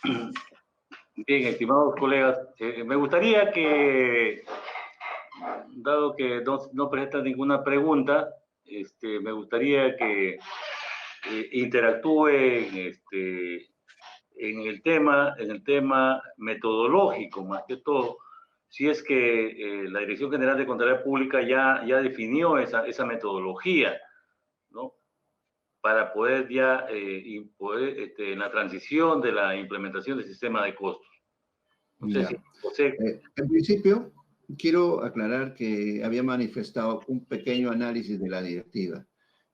Speaker 1: Bien, estimados colegas, me gustaría que, dado que no presentan ninguna pregunta, me gustaría que interactúen en el tema metodológico, más que todo, si es que la Dirección General de Contabilidad Pública ya definió esa metodología, ¿no? Para poder en la transición de la implementación del sistema de costos. No sé si, José.
Speaker 3: En principio, quiero aclarar que había manifestado un pequeño análisis de la directiva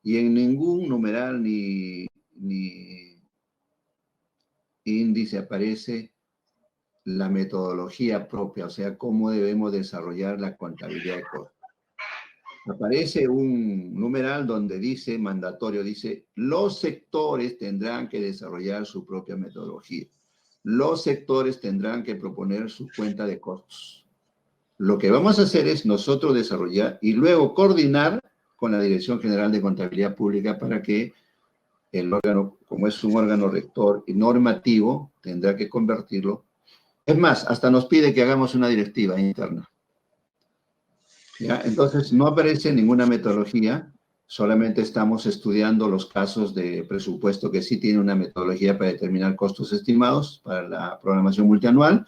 Speaker 3: y en ningún numeral ni índice aparece la metodología propia, o sea, cómo debemos desarrollar la contabilidad de costos. Aparece un numeral donde dice, mandatorio, dice, los sectores tendrán que desarrollar su propia metodología. los sectores tendrán que proponer su cuenta de costos. Lo que vamos a hacer es nosotros desarrollar y luego coordinar con la Dirección General de Contabilidad Pública para que el órgano, como es un órgano rector y normativo, tendrá que convertirlo. Es más, hasta nos pide que hagamos una directiva interna. ¿Ya? Entonces, no aparece ninguna metodología, solamente estamos estudiando los casos de presupuesto que sí tiene una metodología para determinar costos estimados para la programación multianual.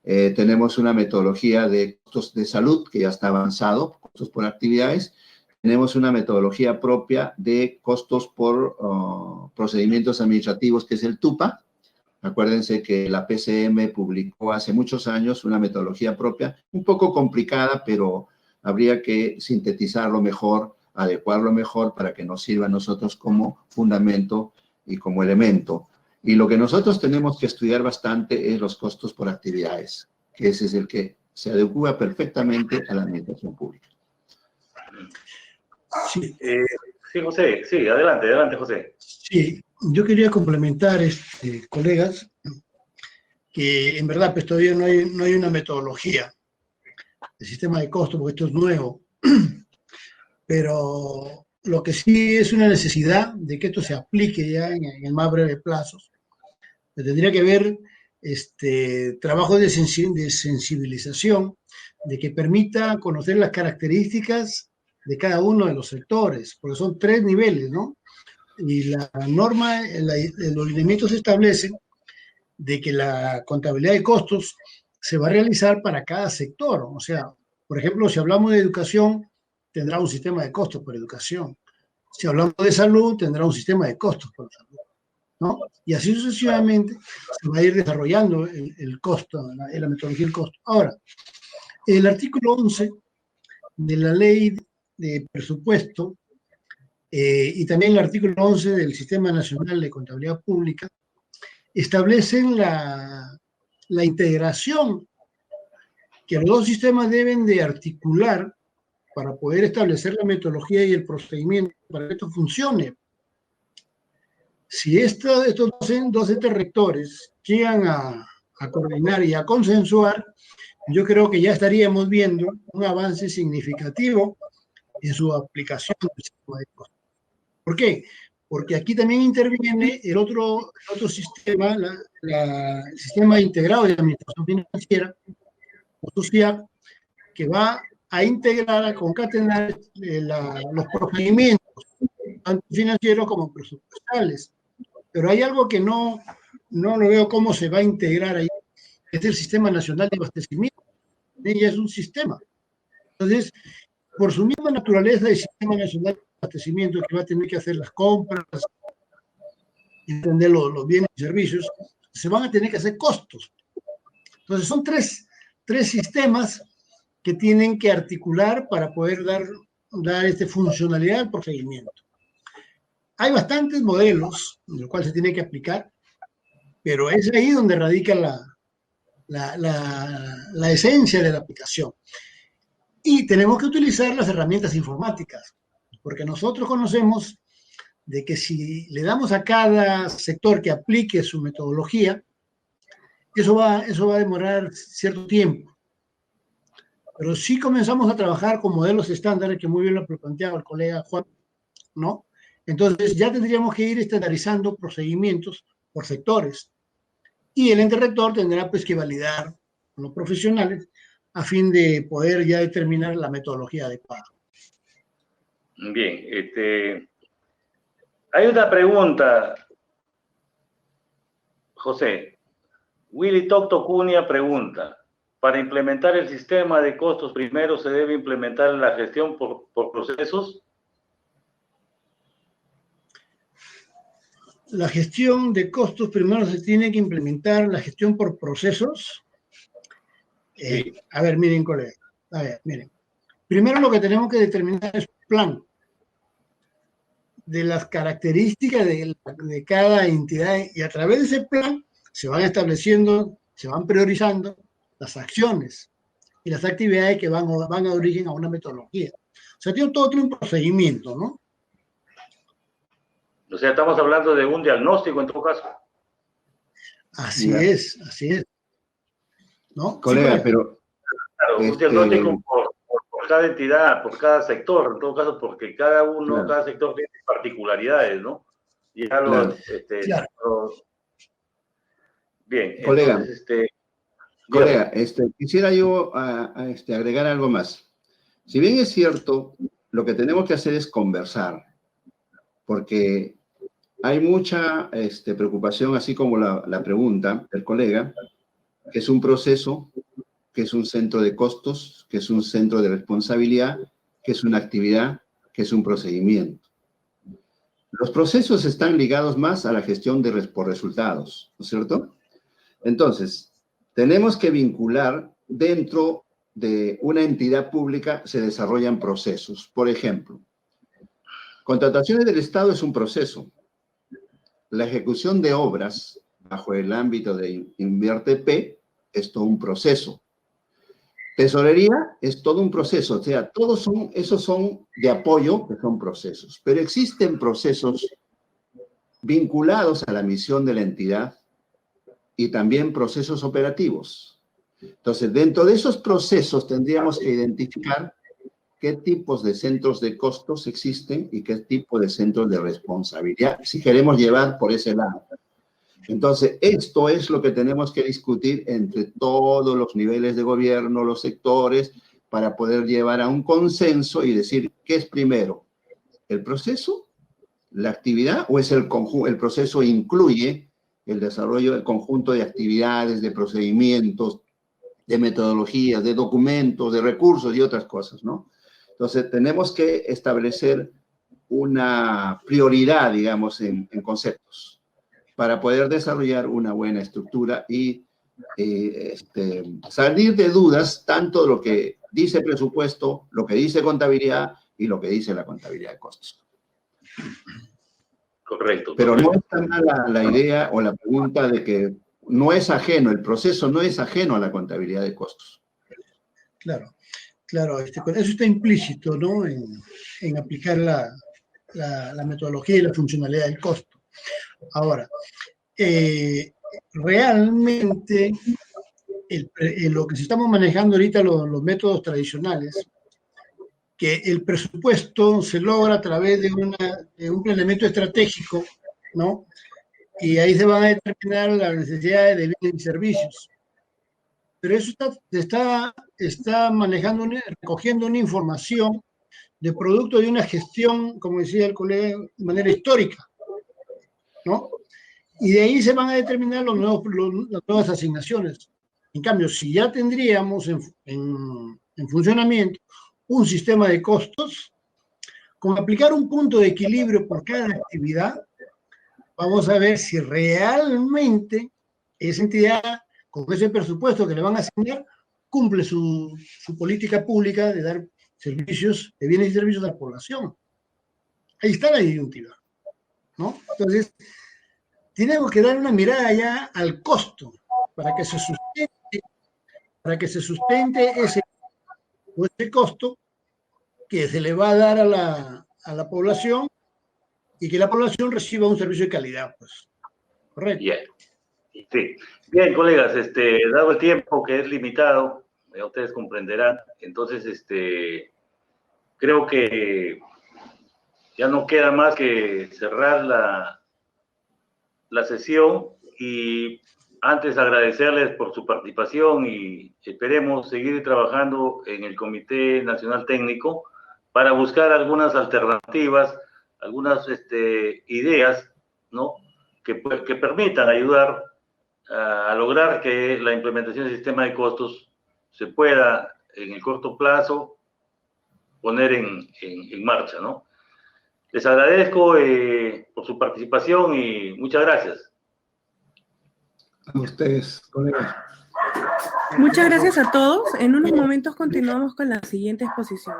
Speaker 3: Tenemos una metodología de costos de salud que ya está avanzado, costos por actividades. Tenemos una metodología propia de costos por procedimientos administrativos, que es el TUPA. Acuérdense que la PCM publicó hace muchos años una metodología propia, un poco complicada, pero habría que sintetizarlo mejor, adecuarlo mejor para que nos sirva a nosotros como fundamento y como elemento. Y lo que nosotros tenemos que estudiar bastante es los costos por actividades, que ese es el que se adecua perfectamente a la administración pública.
Speaker 2: Sí.
Speaker 1: Sí, José, sí, adelante, adelante, José.
Speaker 2: Sí, yo quería complementar, colegas, que en verdad pues todavía no hay una metodología de sistema de costos, porque esto es nuevo, pero lo que sí es una necesidad de que esto se aplique ya en el más breve plazo. Tendría que haber trabajo de sensibilización, de que permita conocer las características de cada uno de los sectores, porque son 3 niveles, ¿no? Y la norma, los lineamientos establecen de que la contabilidad de costos se va a realizar para cada sector. O sea, por ejemplo, si hablamos de educación, tendrá un sistema de costos por educación. Si hablamos de salud, tendrá un sistema de costos por salud, ¿no? Y así sucesivamente se va a ir desarrollando el costo, la metodología del costo. Ahora, el artículo 11 de la ley de presupuesto y también el artículo 11 del Sistema Nacional de Contabilidad Pública establecen la integración que los dos sistemas deben de articular para poder establecer la metodología y el procedimiento para que esto funcione. Si estos 12 rectores llegan a coordinar y a consensuar, yo creo que ya estaríamos viendo un avance significativo en su aplicación del sistema de costos. ¿Por qué? Porque aquí también interviene el otro sistema, el sistema integrado de administración financiera, o social, que va a integrar, a concatenar los procedimientos, tanto financieros como presupuestales. Pero hay algo que no lo veo cómo se va a integrar ahí, es el Sistema Nacional de Abastecimiento. Ella es un sistema. Entonces, por su misma naturaleza, el Sistema Nacional de Abastecimiento, que va a tener que hacer las compras, entender los bienes y servicios, se van a tener que hacer costos. Entonces, son tres sistemas que tienen que articular para poder dar funcionalidad al procedimiento. Hay bastantes modelos en los cuales se tiene que aplicar, pero es ahí donde radica la esencia de la aplicación. Y tenemos que utilizar las herramientas informáticas, porque nosotros conocemos de que si le damos a cada sector que aplique su metodología, eso va a demorar cierto tiempo. Pero si comenzamos a trabajar con modelos estándares, que muy bien lo planteaba el colega Juan, ¿no? Entonces ya tendríamos que ir estandarizando procedimientos por sectores. Y el ente rector tendrá pues que validar con los profesionales a fin de poder ya determinar la metodología adecuada.
Speaker 1: Bien, hay una pregunta, José. Willy Tocto Cunha pregunta, ¿para implementar el sistema de costos primero se debe implementar la gestión por procesos?
Speaker 2: La gestión de costos primero se tiene que implementar la gestión por procesos.
Speaker 1: Sí.
Speaker 2: A ver, miren, colega. A ver, miren. Primero lo que tenemos que determinar es un plan de las características de cada entidad y a través de ese plan se van estableciendo, se van priorizando las acciones y las actividades que van a dar origen a una metodología. O sea, todo tiene un procedimiento, ¿no?
Speaker 1: O sea, estamos hablando de un diagnóstico en todo caso.
Speaker 2: Así
Speaker 3: Ya.
Speaker 2: es, así es. ¿No?
Speaker 3: Colega,
Speaker 2: Sí,
Speaker 3: pero
Speaker 1: Claro, un
Speaker 3: este,
Speaker 1: diagnóstico por cada entidad, por cada sector, en todo caso, porque cada uno,
Speaker 3: claro,
Speaker 1: cada sector tiene particularidades, ¿no? Y ya
Speaker 3: claro.
Speaker 2: claro.
Speaker 1: Bien,
Speaker 3: Colega,
Speaker 1: entonces, dígame.
Speaker 3: colega, quisiera yo agregar algo más. Si bien es cierto, lo que tenemos que hacer es conversar, porque hay mucha preocupación, así como la pregunta del colega, que es un proceso, que es un centro de costos, que es un centro de responsabilidad, que es una actividad, que es un procedimiento. Los procesos están ligados más a la gestión por resultados, ¿no es cierto? Entonces, tenemos que vincular dentro de una entidad pública se desarrollan procesos. Por ejemplo, contrataciones del Estado es un proceso. La ejecución de obras bajo el ámbito de InvierteP es todo un proceso. Tesorería es todo un proceso, o sea, esos son de apoyo, que son procesos. Pero existen procesos vinculados a la misión de la entidad y también procesos operativos. Entonces, dentro de esos procesos tendríamos que identificar qué tipos de centros de costos existen y qué tipo de centros de responsabilidad, si queremos llevar por ese lado. Entonces, esto es lo que tenemos que discutir entre todos los niveles de gobierno, los sectores, para poder llevar a un consenso y decir, ¿qué es primero? ¿El proceso? ¿La actividad? ¿O es el proceso incluye el desarrollo del conjunto de actividades, de procedimientos, de metodologías, de documentos, de recursos y otras cosas, ¿no? Entonces, tenemos que establecer una prioridad, digamos, en conceptos para poder desarrollar una buena estructura y salir de dudas tanto de lo que dice presupuesto, lo que dice contabilidad y lo que dice la contabilidad de costos.
Speaker 1: Correcto.
Speaker 3: Pero no
Speaker 1: Correcto.
Speaker 3: está mal la idea o la pregunta de que no es ajeno, el proceso no es ajeno a la contabilidad de costos.
Speaker 2: Claro, claro. Eso está implícito, ¿no? En aplicar la metodología y la funcionalidad del costo. Ahora, realmente lo que se estamos manejando ahorita, los métodos tradicionales, que el presupuesto se logra a través de un planeamiento estratégico, ¿no? Y ahí se van a determinar las necesidades de bienes y servicios. Pero eso está manejando, recogiendo una información de producto de una gestión, como decía el colega, de manera histórica, ¿no? Y de ahí se van a determinar las nuevas asignaciones. En cambio, si ya tendríamos en funcionamiento un sistema de costos, con aplicar un punto de equilibrio por cada actividad, vamos a ver si realmente esa entidad, con ese presupuesto que le van a asignar, cumple su política pública de dar servicios, de bienes y servicios a la población. Ahí está la disyuntiva, ¿no? Entonces, tenemos que dar una mirada ya al costo para que se sustente ese costo que se le va a dar a la población y que la población reciba un servicio de calidad, pues. Correcto.
Speaker 1: Yeah. Sí. Bien, colegas, dado el tiempo que es limitado, ustedes comprenderán, entonces, creo que ya no queda más que cerrar la sesión y antes agradecerles por su participación y esperemos seguir trabajando en el Comité Nacional Técnico para buscar algunas alternativas, algunas ideas, ¿no? que permitan ayudar a lograr que la implementación del sistema de costos se pueda en el corto plazo poner en marcha, ¿no? Les agradezco por su participación y muchas gracias.
Speaker 3: A ustedes, colegas.
Speaker 4: Muchas gracias a todos. En unos momentos continuamos con la siguiente exposición.